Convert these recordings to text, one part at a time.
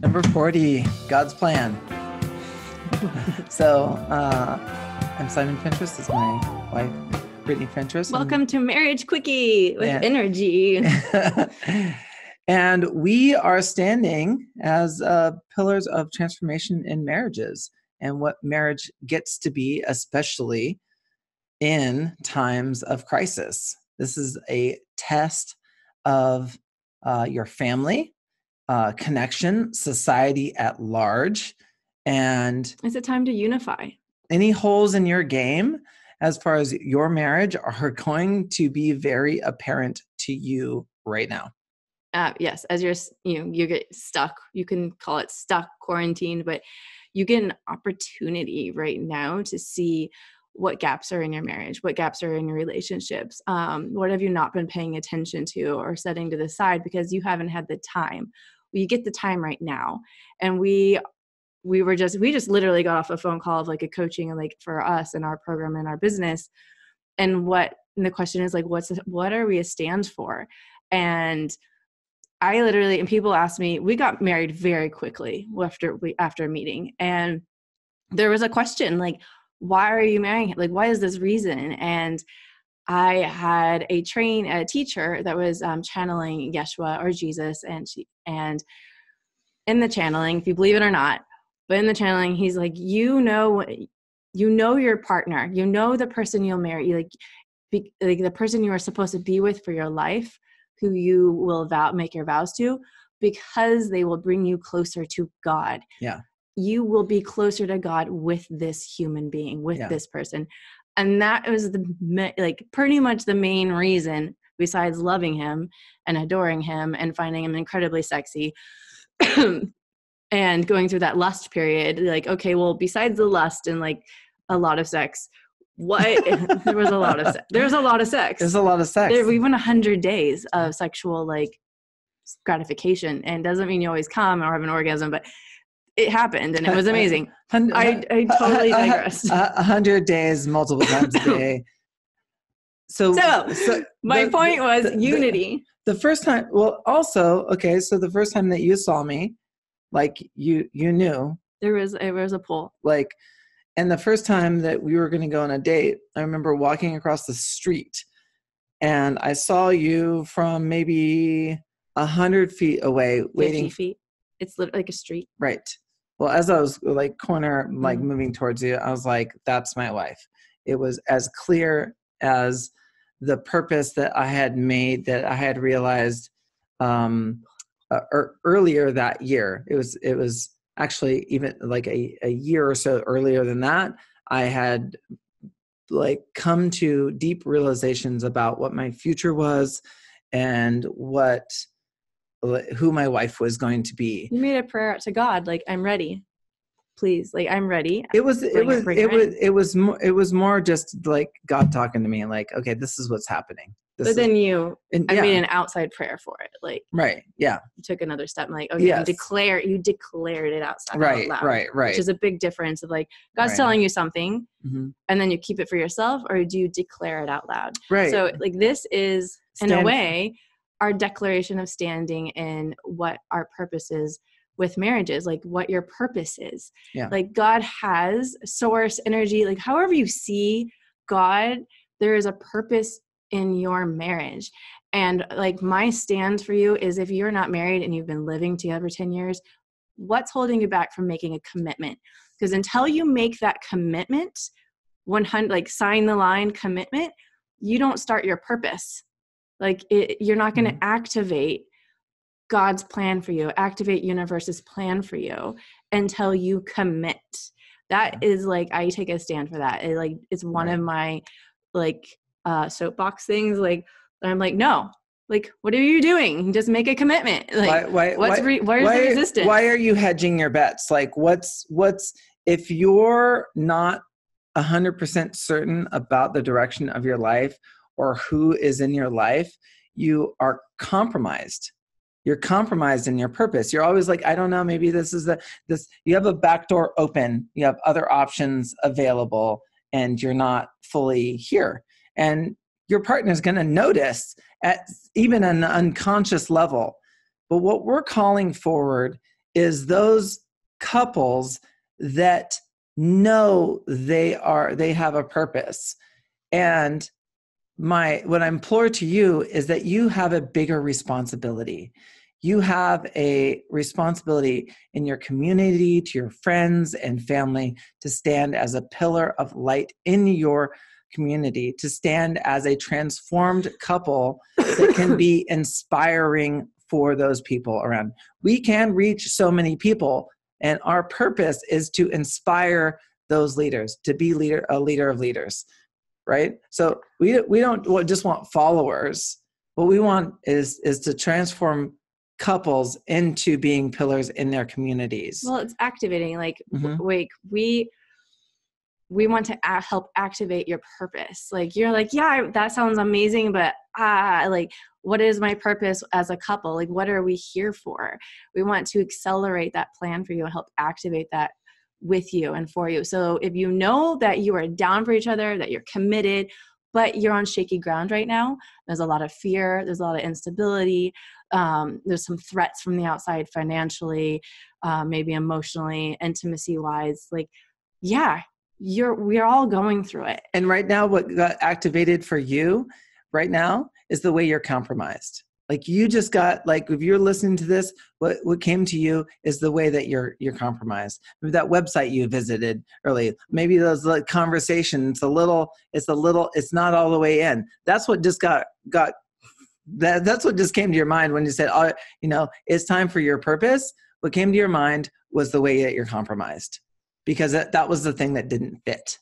Number 40, God's plan. So I'm Simon Fentress. This is my wife, Brittany Fentress. Welcome to Marriage Quickie with Energy. And we are standing as pillars of transformation in marriages and what marriage gets to be, especially in times of crisis. This is a test of your family, connection, society at large. And it's a time to unify. Any holes in your game as far as your marriage are going to be very apparent to you right now. Yes, as you get stuck, you can call it stuck, quarantined, but you get an opportunity right now to see what gaps are in your marriage, what gaps are in your relationships, what have you not been paying attention to or setting to the side because you haven't had the time. Well, you get the time right now. And we just literally got off a phone call of like a coaching and like for us and our program and our business. And the question is like, what are we a stand for? And I literally, and people ask me, we got married very quickly after a meeting. And there was a question like, why are you marrying him? Like, why is this reason? And I had a teacher that was channeling Yeshua or Jesus. And in the channeling, if you believe it or not, but in the channeling, he's like, you know your partner, you know the person you'll marry, like the person you are supposed to be with for your life, who you will make your vows to, because they will bring you closer to God. Yeah. You will be closer to God with this human being, with this person. And that was pretty much the main reason, besides loving him and adoring him and finding him incredibly sexy and going through that lust period, like, okay, well, besides the lust and like a lot of sex, there was a lot of sex. There's a lot of sex. There's a lot of sex. We went 100 days of sexual like gratification, and doesn't mean you always come or have an orgasm, but it happened and it was amazing. I totally digressed. 100 days, multiple times a day. So my point was unity. The first time, well, also, okay, so the first time that you saw me, like you knew. There was a pull. Like, and the first time that we were going to go on a date, I remember walking across the street and I saw you from maybe 100 feet away waiting. 50 feet. It's like a street. Right. Well, as I was like moving towards you, I was like, that's my wife. It was as clear as the purpose that I had made, that I had realized earlier that year. It was actually even like a year or so earlier than that. I had like come to deep realizations about what my future was and who my wife was going to be. You made a prayer to God, like, I'm ready. Please, like, I'm ready. It was more just like God talking to me, like, okay, this is what's happening. But then I made an outside prayer for it, like, right, yeah. You took another step, and like, okay, yes. You declared it outside, right, out loud, right, which is a big difference of like God's telling you something, and then you keep it for yourself, or do you declare it out loud? Right. So like this is in a way our declaration of standing in what our purpose is with marriages, like what your purpose is. Yeah. Like God has source, energy, like however you see God, there is a purpose in your marriage. And like my stand for you is, if you're not married and you've been living together 10 years, what's holding you back from making a commitment? Because until you make that commitment, 100, like sign the line commitment, you don't start your purpose. Like you're not going to activate God's plan for you, activate universe's plan for you until you commit. That is like, I take a stand for that. It's one of my like soapbox things. Like I'm like, no, like, what are you doing? Just make a commitment. Like, where's the resistance? Why are you hedging your bets? Like what's, if you're not 100% certain about the direction of your life or who is in your life, you are compromised. You're compromised in your purpose. You're always like, I don't know, maybe this is you have a back door open, you have other options available, and you're not fully here. And your partner is going to notice at even an unconscious level. But what we're calling forward is those couples that know they have a purpose. And what I implore to you is that you have a bigger responsibility. You have a responsibility in your community, to your friends and family, to stand as a pillar of light in your community, to stand as a transformed couple that can be inspiring for those people around. We can reach so many people, and our purpose is to inspire those leaders, to be a leader of leaders, right? So we don't just want followers. What we want is to transform couples into being pillars in their communities. Well, it's activating. Like, Mhm. we want to help activate your purpose. Like, you're like, yeah, that sounds amazing, but like, what is my purpose as a couple? Like, what are we here for? We want to accelerate that plan for you and help activate that with you and for you. So if you know that you are down for each other, that you're committed, but you're on shaky ground right now, there's a lot of fear, there's a lot of instability, there's some threats from the outside financially, maybe emotionally, intimacy wise, like, yeah, we're all going through it. And right now, what got activated for you right now is the way you're compromised. Like, you just got, like, if you're listening to this, what came to you is the way that you're compromised. Maybe that website you visited early, maybe those like conversations, it's not all the way in. That's what just that's what just came to your mind when you said, oh, it's time for your purpose. What came to your mind was the way that you're compromised, because that was the thing that didn't fit.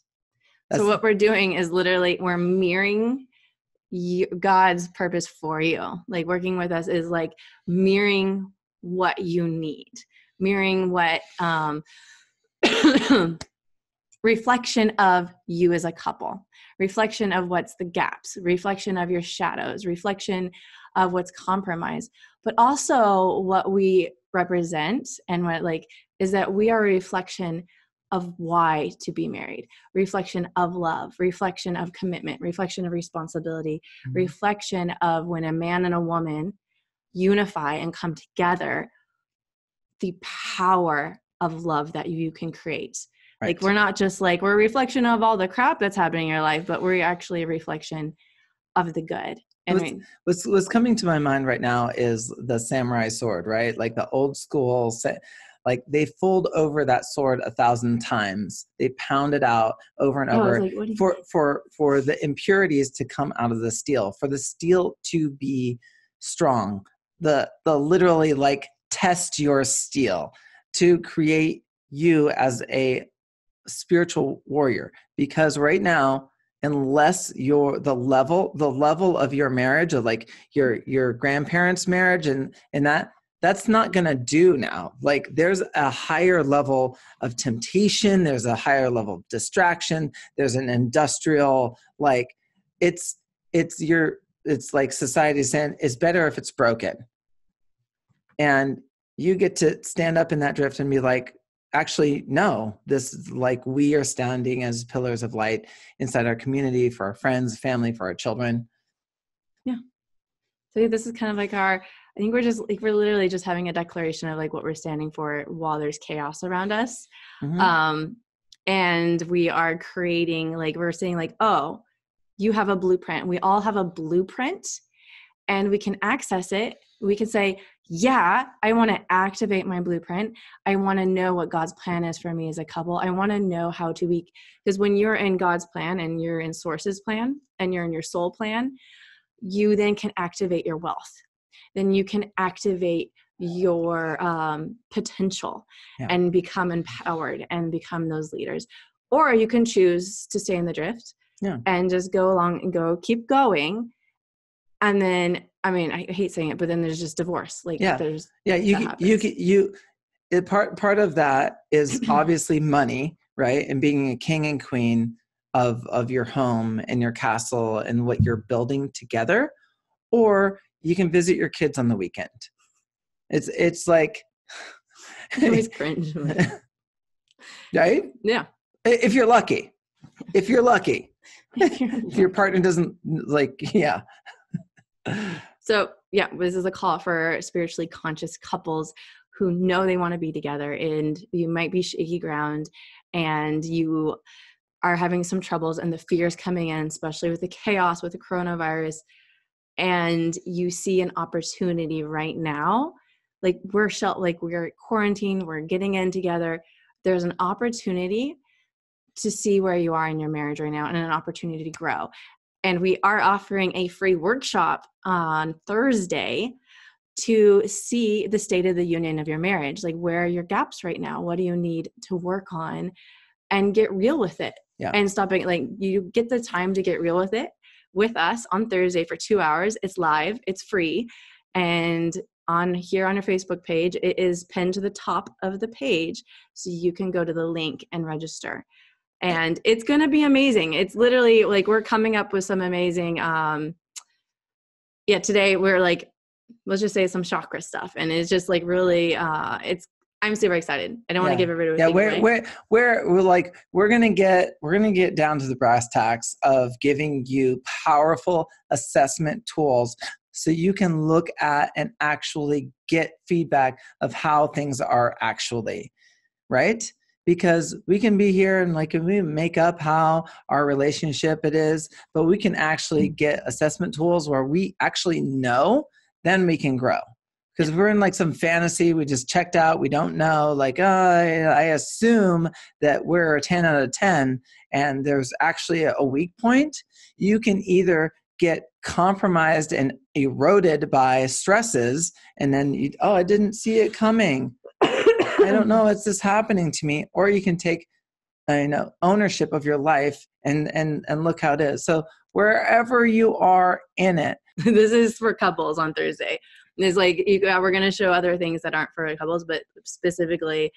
So what we're doing is literally we're mirroring God's purpose for you. Like, working with us is like mirroring what you need, mirroring what reflection of you as a couple, reflection of what's the gaps, reflection of your shadows, reflection of what's compromised, but also what we represent and what is that we are a reflection of why to be married, reflection of love, reflection of commitment, reflection of responsibility, reflection of when a man and a woman unify and come together, the power of love that you can create. Right. Like, we're not just we're a reflection of all the crap that's happening in your life, but we're actually a reflection of the good. And what's coming to my mind right now is the samurai sword, right? Like the old school, like they fold over that sword 1,000 times. They pound it out over and over for the impurities to come out of the steel, for the steel to be strong. The literally test your steel to create you as a spiritual warrior. Because right now, unless the level of your marriage, of your grandparents' marriage and that's not going to do now. Like, there's a higher level of temptation. There's a higher level of distraction. There's an industrial, it's like society saying it's better if it's broken. And you get to stand up in that drift and be like, actually, no, this is we are standing as pillars of light inside our community, for our friends, family, for our children. Yeah. So this is kind of I think we're literally just having a declaration of what we're standing for while there's chaos around us. Mm-hmm. And we are creating, we're saying oh, you have a blueprint. We all have a blueprint, and we can access it. We can say, yeah, I want to activate my blueprint. I want to know what God's plan is for me as a couple. I want to know how to be, because when you're in God's plan and you're in Source's plan and you're in your soul plan, you then can activate your wealth. Then you can activate your potential and become empowered and become those leaders. Or you can choose to stay in the drift and just go along and keep going. And then, I hate saying it, but then there's just divorce. Part of that is obviously money, right? And being a king and queen of your home and your castle and what you're building together. Or you can visit your kids on the weekend. It's like, I always cringe. Right? Yeah. If you're lucky. If your partner doesn't So this is a call for spiritually conscious couples who know they want to be together, and you might be shaky ground and you are having some troubles and the fears coming in, especially with the chaos with the coronavirus, and you see an opportunity right now, like we're quarantined, we're getting in together. There's an opportunity to see where you are in your marriage right now and an opportunity to grow. And we are offering a free workshop on Thursday to see the state of the union of your marriage. Like, where are your gaps right now? What do you need to work on? And get real with it. Yeah. And stop it. Like, you get the time to get real with it with us on Thursday for 2 hours. It's live, it's free. And on your Facebook page, it is pinned to the top of the page. So you can go to the link and register. And it's going to be amazing. It's literally like, we're coming up with some amazing, today we're like, let's just say some chakra stuff. And it's just like really, I'm super excited. I don't want to give everybody away. We're going to get down to the brass tacks of giving you powerful assessment tools so you can look at and actually get feedback of how things are actually, right? Because we can be here and like we make up how our relationship it is, but we can actually get assessment tools where we actually know, then we can grow. Because if we're in like some fantasy, we just checked out, we don't know, like, I assume that we're a 10 out of 10 and there's actually a weak point, you can either get compromised and eroded by stresses and then, I didn't see it coming. I don't know, it's just happening to me. Or you can take ownership of your life and look how it is. So wherever you are in it. This is for couples on Thursday. It's like, we're going to show other things that aren't for couples, but specifically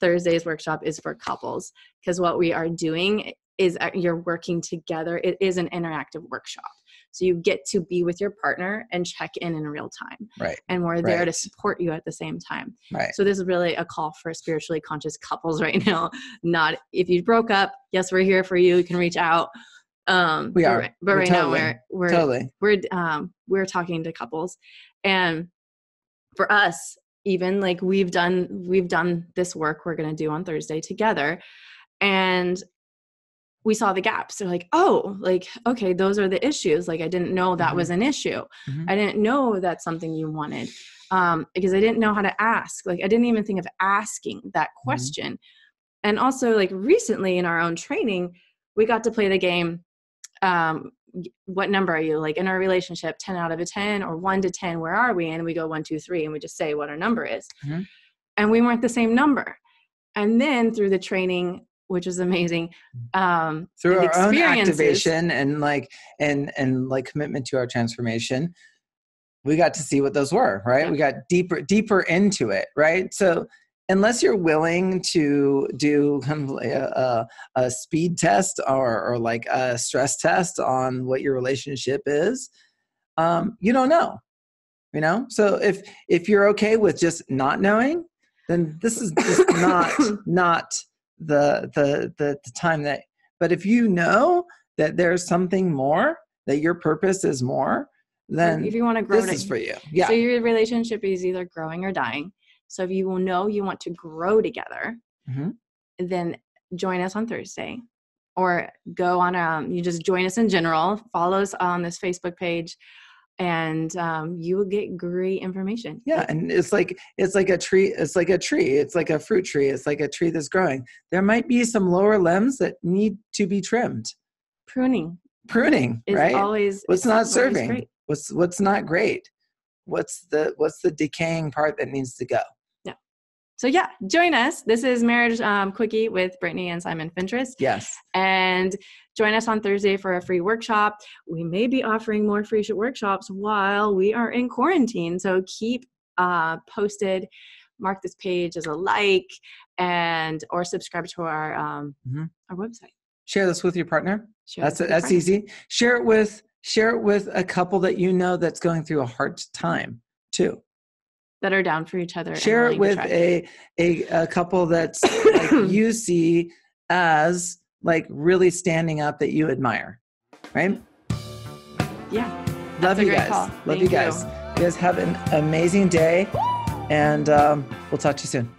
Thursday's workshop is for couples, because what we are doing is you're working together. It is an interactive workshop. So you get to be with your partner and check in real time. Right. And we're there to support you at the same time. Right. So this is really a call for spiritually conscious couples right now. Not if you broke up, yes, we're here for you. You can reach out. We are. But right totally, now we're totally. We're talking to couples. And for us, even like we've done this work we're going to do on Thursday together, and we saw the gaps. They're like, okay, those are the issues. Like, I didn't know that was an issue. Mm-hmm. I didn't know that's something you wanted, because I didn't know how to ask. Like, I didn't even think of asking that question. Mm-hmm. And also, like, recently in our own training, we got to play the game. What number are you, like, in our relationship, 10 out of a 10 or 1 to 10, where are we? And we go 1, 2, 3, and we just say what our number is. Mm-hmm. And we weren't the same number. And then through the training, which is amazing, through our own activation and like commitment to our transformation, we got to see what those were, right? Yeah. We got deeper into it, right? So unless you're willing to do kind of like a speed test or like a stress test on what your relationship is, you don't know, So if you're okay with just not knowing, then this is just not the time that. But if you know that there's something more, that your purpose is more, then if you want to grow, this is for you. Yeah. So your relationship is either growing or dying. So if you will know you want to grow together, mm-hmm. then join us on Thursday, or go on, you just join us in general, follow us on this Facebook page, and you will get great information. Yeah. And it's like a tree. It's like a tree. It's like a fruit tree. It's like a tree that's growing. There might be some lower limbs that need to be trimmed. Pruning, is right? Always what's not serving. What's not great. What's the decaying part that needs to go. So join us. This is Marriage Quickie with Brittany and Simon Fentress. Yes. And join us on Thursday for a free workshop. We may be offering more free workshops while we are in quarantine. So keep posted. Mark this page as a like, or subscribe to our website. Share this with your partner. That's easy. Share it with a couple that you know that's going through a hard time too. That are down for each other. Share it with a couple that's like you see as like really standing up that you admire, right? Yeah. Love you guys. Love you guys. You guys have an amazing day. And we'll talk to you soon.